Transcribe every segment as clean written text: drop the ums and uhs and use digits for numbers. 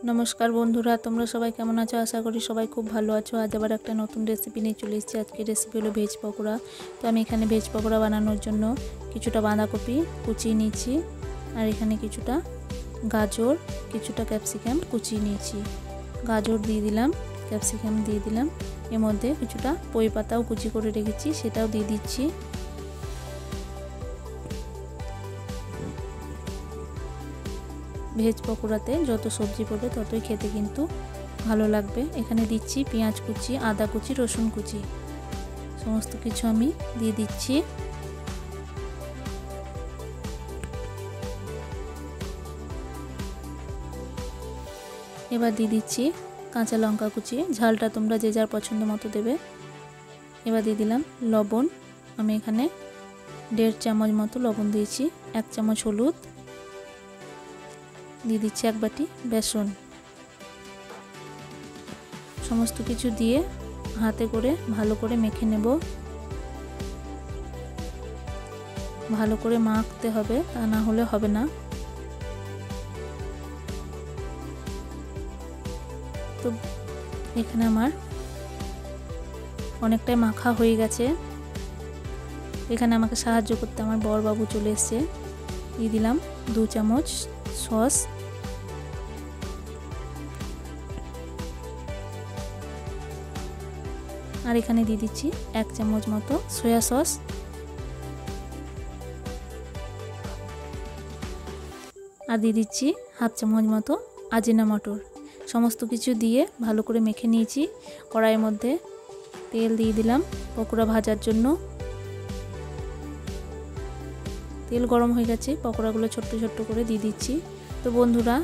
नमस्कार बंधुरा तोमरा सबाई केमन आछो आशा करी सबाई खूब भालो आछो। आज आबार एकटा नतून रेसिपि निये चले एसेछि। आजकेर रेसिपि हलो भेज पकोड़ा। तो आमि एखाने भेज पकोड़ा बानानोर जोन्नो किछुटा बाँधाकपि कुचिये निয়েছি और एखाने किछुटा गाजर किछुटा क्यापसिकाम कुचिये निয়েছি। गाजर दिए दिलाम, क्यापसिकाम दिए दिलाम, एर मध्ये किछुटा पोई पाताओ कुचि करे रेखेछि सेटाओ दिए दिচ্ছি। भेज पकोड़ाते যত सब्जी पड़े ततই खेते किन्तु भालो लागबे। एखाने दिচ্ছি पेঁয়াজ कुचि, आदा कुचि, रसुन कुचि समस्त किछु आमि दिए दिচ্ছি। एबार दिए दिচ্ছি काँचा लंका कुचि, झालटा तोमरा जे जार पछंद मतो देबे। एबार दिए दिलाम लबण, आमि एखाने 1.5 चामच मतो लबण दिয়েছি, 1 चामच हलुद দিয়ে দিচ্ছি, এক বাটি বেসন। সমস্ত কিছু দিয়ে হাতে করে ভালো করে মেখে নেব। ভালো করে মাখতে হবে, তা না হলে হবে না। তো এখানে আমার অনেকটাই মাখা হয়ে গেছে। এখানে আমাকে সাহায্য করতে আমার বড় বাবু চলে এসেছে। দিয়ে দিলাম 2 চামচ সস, আর এখানে দিয়ে দিচ্ছি 1 চামচ মতো সয়া সস, আর দিয়ে দিচ্ছি হাফ চামচ মতো আজিনা মটর। সমস্ত কিছু দিয়ে ভালো করে মেখে নিয়েছি। কড়াইয়ের মধ্যে তেল দিয়ে দিলাম পকোড়া ভাজার জন্য। তেল গরম হয়ে গেছে, পকোড়াগুলো ছোট্ট ছোট্ট করে দিয়ে দিচ্ছি। তো বন্ধুরা,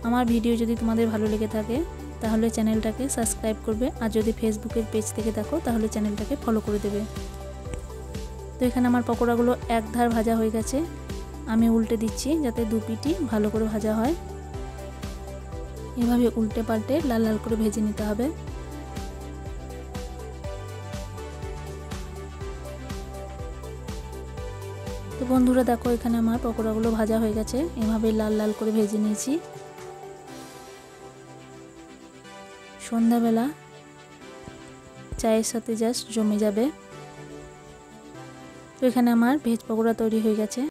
আমার ভিডিও যদি তোমাদের ভালো লেগে থাকে তাহলে চ্যানেলটাকে সাবস্ক্রাইব করবে, আর যদি ফেসবুকের পেজ থেকে দেখো তাহলে চ্যানেলটাকে ফলো করে দেবে। তো এখানে আমার পকোড়াগুলো এক ধার ভাজা হয়ে গেছে, আমি উল্টে দিচ্ছি যাতে দু পিঠই ভালো করে ভাজা হয়। এভাবে উল্টে পাল্টে লাল লাল করে ভেজে নিতে হবে। তো বন্ধুরা দেখো, এখানে আমার পকোড়াগুলো ভাজা হয়ে গেছে, এভাবে লাল লাল করে ভেজে নিয়েছি। সন্ধ্যাবেলা চায়ের সাথে জাস্ট জমে যাবে। তো এখানে আমার ভেজ পকোড়া তৈরি হয়ে গেছে।